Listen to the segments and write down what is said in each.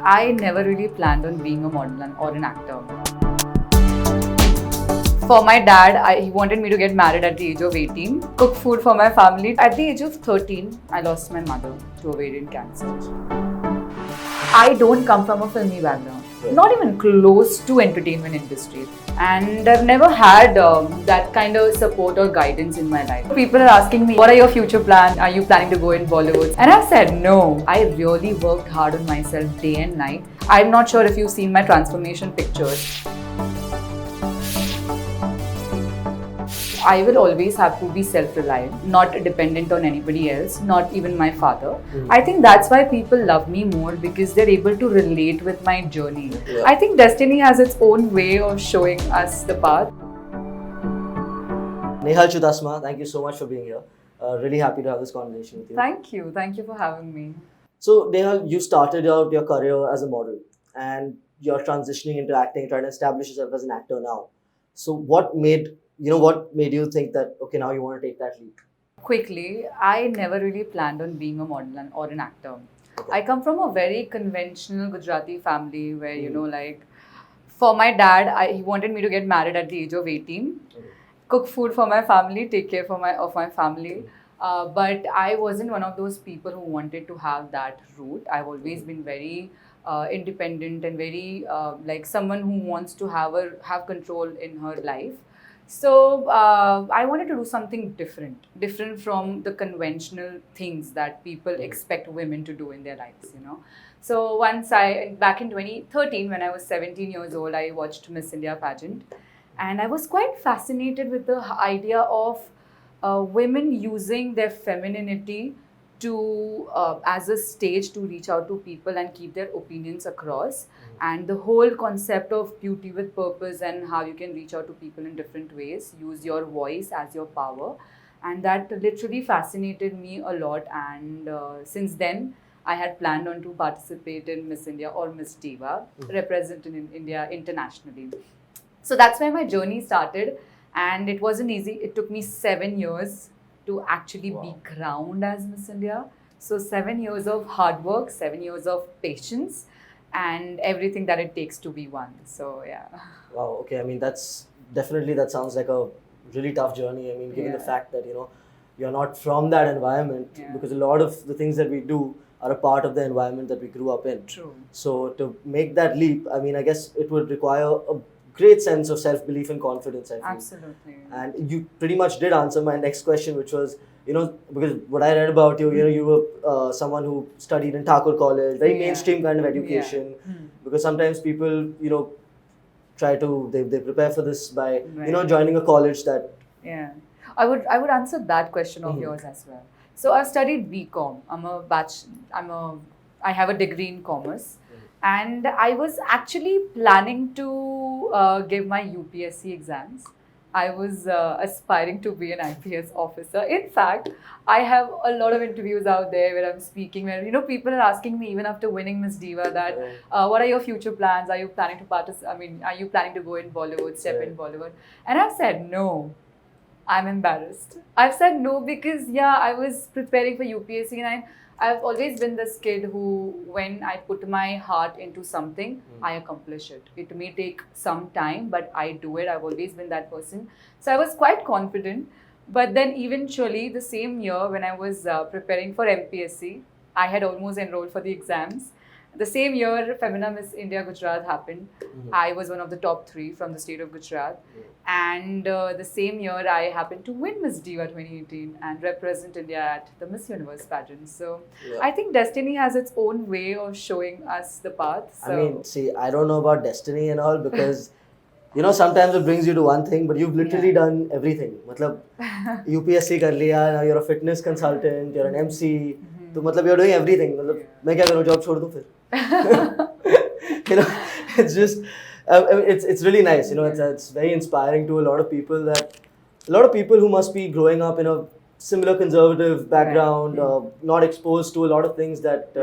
I never really planned on being a model or an actor. For my dad, he wanted me to get married at the age of 18, cook food for my family. At the age of 13, I lost my mother to ovarian cancer. I don't come from a filmy background, not even close to entertainment industry. And I've never had that kind of support or guidance in my life. People are asking me, what are your future plans? Are you planning to go in Bollywood? And I've said no. I really worked hard on myself day and night. I'm not sure if you've seen my transformation pictures. I will always have to be self-reliant, not dependent on anybody else, not even my father. I think that's why people love me more, because they're able to relate with my journey. Yeah. I think destiny has its own way of showing us the path. Nehal Chudasama, thank you so much for being here. Really happy to have this conversation with you. Thank you for having me. So, Nehal, you started out your career as a model and you're transitioning into acting, trying to establish yourself as an actor now. So, what made you think that, okay, now you want to take that leap? Quickly, I never really planned on being a model or an actor. Okay. I come from a very conventional Gujarati family where, for my dad, he wanted me to get married at the age of 18. Okay. Cook food for my family, take care of my family. But I wasn't one of those people who wanted to have that route. I've always been very independent and very like someone who wants to have control in her life. So I wanted to do something different from the conventional things that people expect women to do in their lives. So back in 2013, when I was 17 years old, I watched Miss India pageant. And I was quite fascinated with the idea of women using their femininity to as a stage to reach out to people and keep their opinions across. And the whole concept of beauty with purpose and how you can reach out to people in different ways, use your voice as your power. And that literally fascinated me a lot. And since then, I had planned on to participate in Miss India or Miss Diva, representing India internationally. So that's where my journey started, and it wasn't easy. It took me 7 years to actually be crowned as Miss India. So 7 years of hard work, 7 years of patience, and everything that it takes to be one. So yeah. Wow, okay. I mean, that sounds like a really tough journey. I mean, given the fact that, you're not from that environment, because a lot of the things that we do are a part of the environment that we grew up in. True. So to make that leap, I mean, I guess it would require a great sense of self-belief and confidence, I feel. Absolutely. And you pretty much did answer my next question, which was, because what I read about you, you were someone who studied in Thakur College, very mainstream kind of education. Because sometimes people, they prepare for this by, joining a college that... Yeah. I would answer that question of yours as well. So I've studied BCom. I have a degree in commerce. And I was actually planning to give my UPSC exams. I was aspiring to be an IPS officer. In fact, I have a lot of interviews out there where I'm speaking, where people are asking me even after winning Miss Diva that what are your future plans? Are you planning to participate? Are you planning to go in Bollywood, step in Bollywood? And I've said no. I'm embarrassed. I've said no because I was preparing for UPSC, and I've always been this kid who, when I put my heart into something, I accomplish it. It may take some time, but I do it. I've always been that person. So I was quite confident. But then eventually, the same year when I was preparing for MPSC, I had almost enrolled for the exams. The same year, Femina Miss India Gujarat happened. I was one of the top 3 from the state of Gujarat. And the same year, I happened to win Miss Diva 2018 and represent India at the Miss Universe pageant. So I think destiny has its own way of showing us the path. So. I mean, see, I don't know about destiny and all, because sometimes it brings you to one thing, but you've literally done everything. Matlab, UPSC kar liya, now you're a fitness consultant, you're an MC. So, matlab, you're doing everything. Matlab, main kya karu, job chhod do phir. It's just, it's really nice. It's very inspiring to a lot of people who must be growing up in a similar conservative background, not exposed to a lot of things that,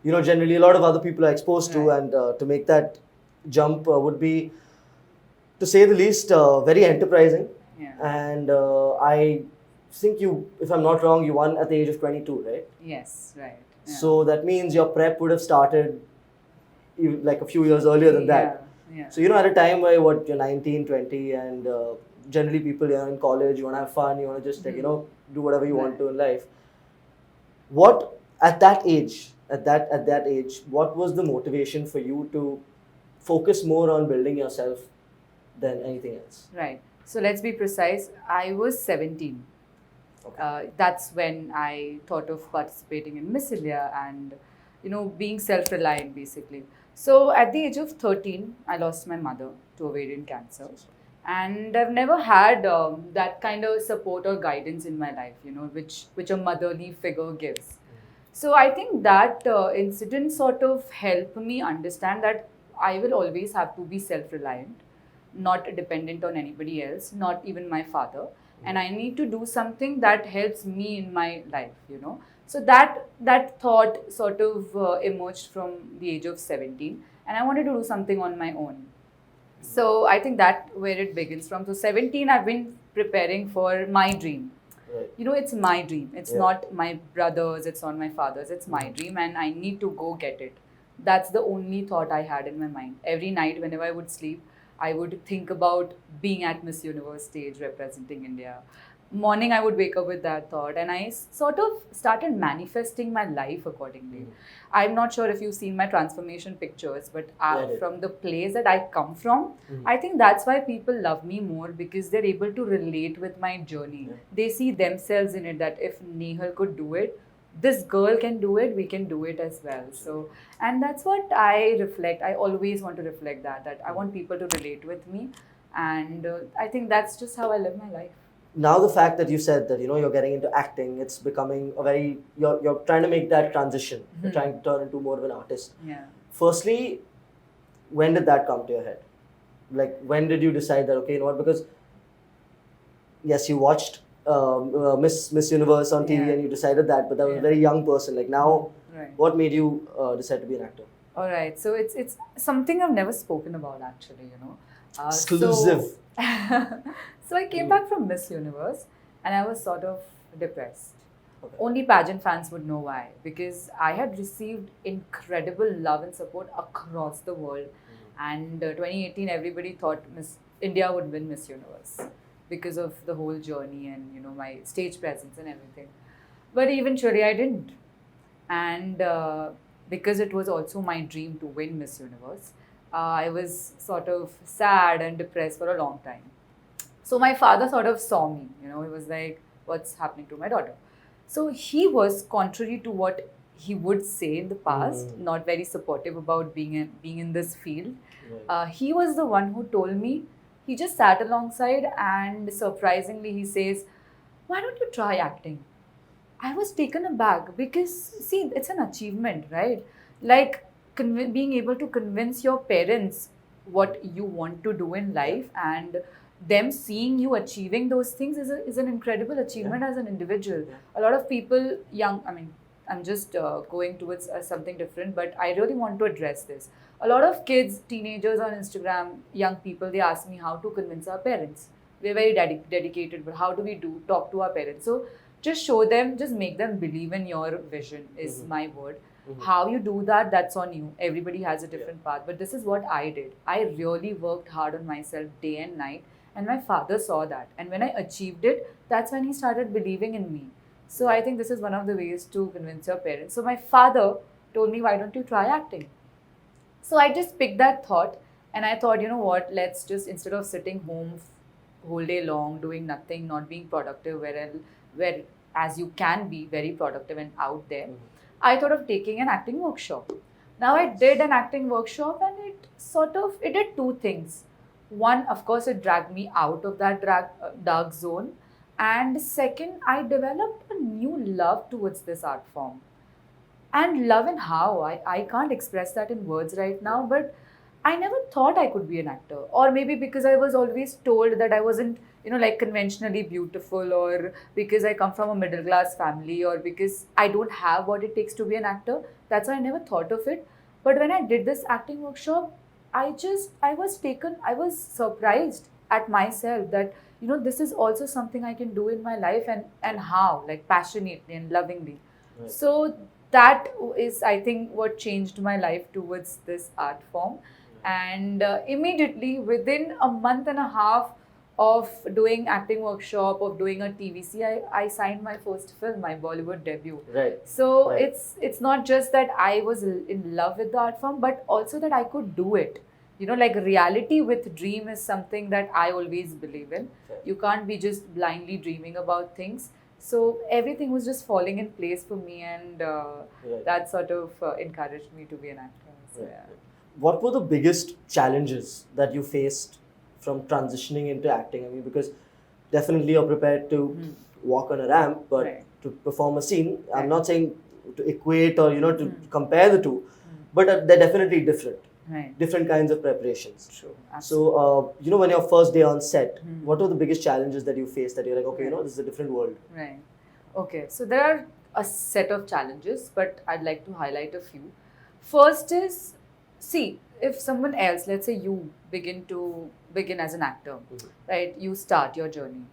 generally a lot of other people are exposed to, and to make that jump would be, to say the least, very enterprising. And I think if I'm not wrong, you won at the age of 22, right? Yes, right. So that means your prep would have started even like a few years earlier than that. Yeah. So, at a time where you're 19, 20, and generally people, in college, you want to have fun, you want to just, do whatever you want to in life. What, at that age, what was the motivation for you to focus more on building yourself than anything else? Right. So let's be precise. I was 17. Okay. That's when I thought of participating in Miss India and, being self-reliant basically. So at the age of 13, I lost my mother to ovarian cancer. And I've never had that kind of support or guidance in my life, which a motherly figure gives. So I think that incident sort of helped me understand that I will always have to be self-reliant, not dependent on anybody else, not even my father. And I need to do something that helps me in my life. So that thought sort of emerged from the age of 17, and I wanted to do something on my own. So I think that where it begins from. So 17, I've been preparing for my dream. Right. It's my dream. It's not my brother's, it's not my father's, it's my dream, and I need to go get it. That's the only thought I had in my mind. Every night, whenever I would sleep, I would think about being at Miss Universe stage representing India. Morning, I would wake up with that thought, and I sort of started manifesting my life accordingly. I'm not sure if you've seen my transformation pictures, but from the place that I come from, I think that's why people love me more, because they're able to relate with my journey. They see themselves in it, that if Nehal could do it, this girl can do it, we can do it as well. So, and that's what I reflect. I always want to reflect that I want people to relate with me, and I think that's just how I live my life. Now the fact that you said that you're getting into acting, it's becoming a very you're trying to make that transition. You're trying to turn into more of an artist. Yeah. Firstly, when did that come to your head? Like, when did you decide that, okay, because yes, you watched Miss Universe on TV and you decided that, but that was a very young person. Like, now, what made you decide to be an actor? All right, so it's something I've never spoken about actually. Exclusive. So I came back from Miss Universe and I was sort of depressed. Okay. Only pageant fans would know why. Because I had received incredible love and support across the world. And 2018, everybody thought Miss India would win Miss Universe because of the whole journey and my stage presence and everything. But eventually I didn't. And because it was also my dream to win Miss Universe, I was sort of sad and depressed for a long time. So my father sort of saw me, he was like, what's happening to my daughter? So he was, contrary to what he would say in the past, not very supportive about being in this field. He was the one who told me, he just sat alongside and surprisingly he says, why don't you try acting? I was taken aback because, see, it's an achievement, right? Like being able to convince your parents what you want to do in life and them seeing you achieving those things is an incredible achievement as an individual. A lot of people, I'm just going towards something different, but I really want to address this. A lot of kids, teenagers on Instagram, young people, they ask me how to convince our parents. We're very dedicated, but how do we talk to our parents? So just show them, just make them believe in your vision is my word. How you do that, that's on you. Everybody has a different path, but this is what I did. I really worked hard on myself day and night. And my father saw that. And when I achieved it, that's when he started believing in me. So I think this is one of the ways to convince your parents. So my father told me, why don't you try acting? So I just picked that thought and I thought, let's just, instead of sitting home whole day long, doing nothing, not being productive, where as you can be very productive and out there, I thought of taking an acting workshop. Now I did an acting workshop and it did two things. One, of course, it dragged me out of that dark zone. And second, I developed a new love towards this art form. And love and how, I can't express that in words right now, but I never thought I could be an actor. Or maybe because I was always told that I wasn't, conventionally beautiful, or because I come from a middle class family, or because I don't have what it takes to be an actor. That's why I never thought of it. But when I did this acting workshop, I was surprised at myself that, this is also something I can do in my life and how, like passionately and lovingly. Right. So that is, I think, what changed my life towards this art form. And immediately within a month and a half of doing acting workshop, of doing a TVC, I signed my first film, my Bollywood debut. Right. So Right. it's not just that I was in love with the art form, but also that I could do it. Like reality with dream is something that I always believe in. Right. You can't be just blindly dreaming about things. So everything was just falling in place for me, and Right. that sort of encouraged me to be an actor. So, Right. yeah. What were the biggest challenges that you faced from transitioning into acting? I mean, because definitely you're prepared to walk on a ramp, but Right. to perform a scene, I'm Right. not saying to equate or to compare the two, but they're definitely different. Right. Different kinds of preparations. True. So, when your first day on set, Hmm. what were the biggest challenges that you faced that you're like, okay, Right. this is a different world? Right. Okay. So there are a set of challenges, but I'd like to highlight a few. First is, see, if someone else, let's say you begin as an actor, right? You start your journey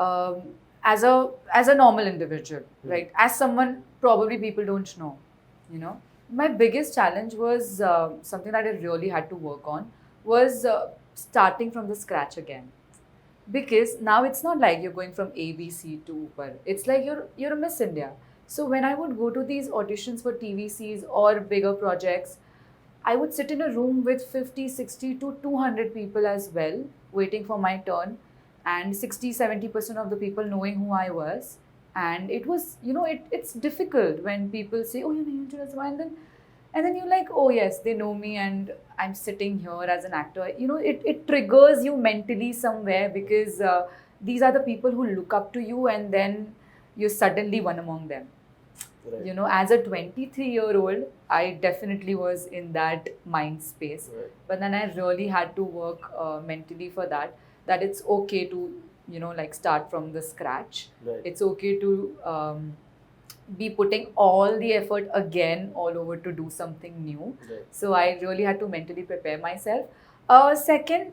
as a normal individual, right? As someone probably people don't know, My biggest challenge was something that I really had to work on was starting from the scratch again. Because now it's not like you're going from ABC to Upar. It's like you're a Miss India. So when I would go to these auditions for TVCs or bigger projects, I would sit in a room with 50, 60 to 200 people as well, waiting for my turn, and 60-70% of the people knowing who I was. And it was, it's difficult when people say, oh, you're Nehal Chudasama, and then you're like, oh yes, they know me and I'm sitting here as an actor. It triggers you mentally somewhere, because these are the people who look up to you, and then you're suddenly one among them. Right. As a 23-year-old, I definitely was in that mind space. Right. But then I really had to work mentally for that it's okay to, start from the scratch. Right. It's okay to be putting all the effort again all over to do something new. Right. So I really had to mentally prepare myself. Second,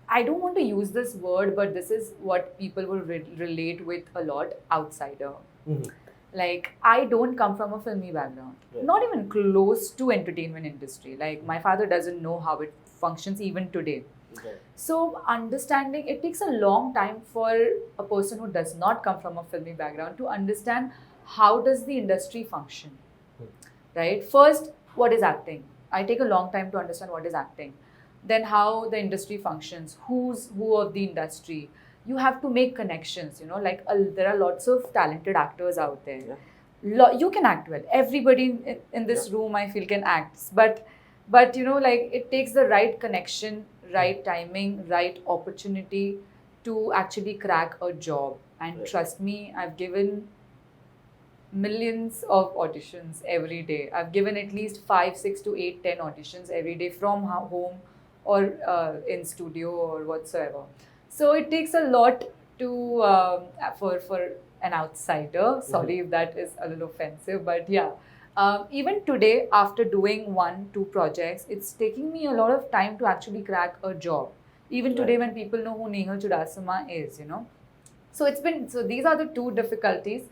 I don't want to use this word, but this is what people will relate with a lot: outsider. Mhm. Like, I don't come from a filmy background, Right. not even close to entertainment industry. Like, my father doesn't know how it functions even today. Okay. So understanding, it takes a long time for a person who does not come from a filmy background to understand how does the industry function, right? First, what is acting? I take a long time to understand what is acting. Then how the industry functions, who's who of the industry. You have to make connections, there are lots of talented actors out there. Yeah. You can act well. Everybody in this room, I feel, can act. But it takes the right connection, right timing, right opportunity to actually crack a job. And Right. trust me, I've given millions of auditions every day. I've given at least 5, 6 to 8, 10 auditions every day from home or in studio or whatsoever. So it takes a lot to for an outsider. Sorry if that is a little offensive, but yeah. Even today, after doing 1-2 projects, it's taking me a lot of time to actually crack a job. Even today, Right. when people know who Nehal Chudasama is, So these are the two difficulties.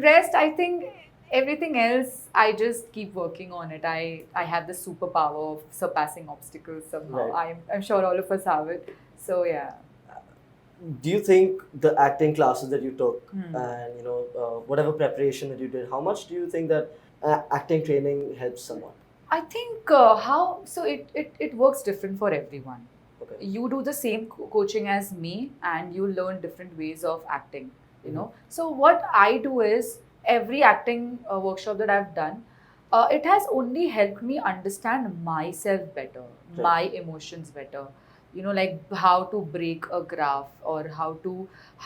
Rest, I think everything else, I just keep working on it. I have the superpower of surpassing obstacles somehow. Right. I'm sure all of us have it. So yeah. Do you think the acting classes that you took Hmm. and whatever preparation that you did, how much do you think that acting training helps someone? I think it works different for everyone. Okay. You do the same coaching as me, and you learn different ways of acting. So what I do is, every acting workshop that I've done, it has only helped me understand myself better, Right. my emotions better. Like how to break a graph, or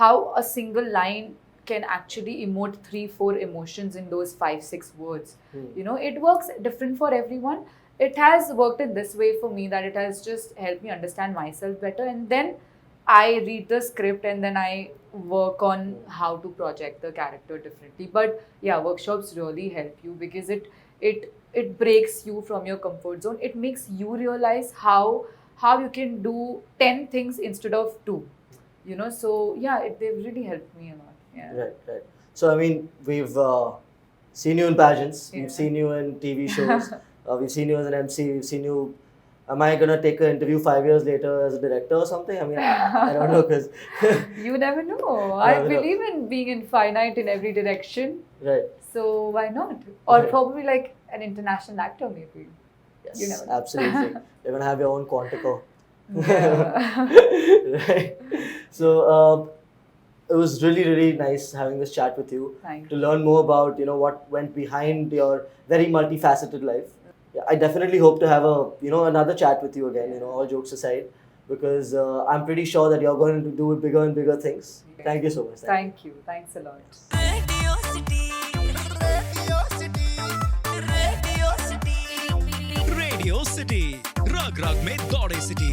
how a single line can actually emote 3-4 emotions in those 5-6 words. It works different for everyone. It has worked in this way for me, that it has just helped me understand myself better, and then I read the script and then I work on how to project the character differently. But yeah, workshops really help you, because it breaks you from your comfort zone. It makes you realize how you can do 10 things instead of 2. So yeah, they've really helped me a lot. Yeah. Right. So I mean, we've seen you in pageants, Yeah. we've seen you in TV shows, we've seen you as an MC, we've seen you. Am I gonna take an interview 5 years later as a director or something? I mean, I don't know, because You never know. I Never know. believe in being infinite in every direction. right. So why not? Or Right. probably like an international actor, maybe. Yes, You never know. absolutely. You're gonna have your own Quantico. Yeah. Right. So it was really, really nice having this chat with you Thank to you. learn more about what went behind your very multifaceted life. Yeah, I definitely hope to have another chat with you again. All jokes aside, because I'm pretty sure that you're going to do bigger and bigger things. Thank you so much. Thank you. Thanks a lot. Radio City. Radio City. Radio City. Radio city रग रग में दौड़े city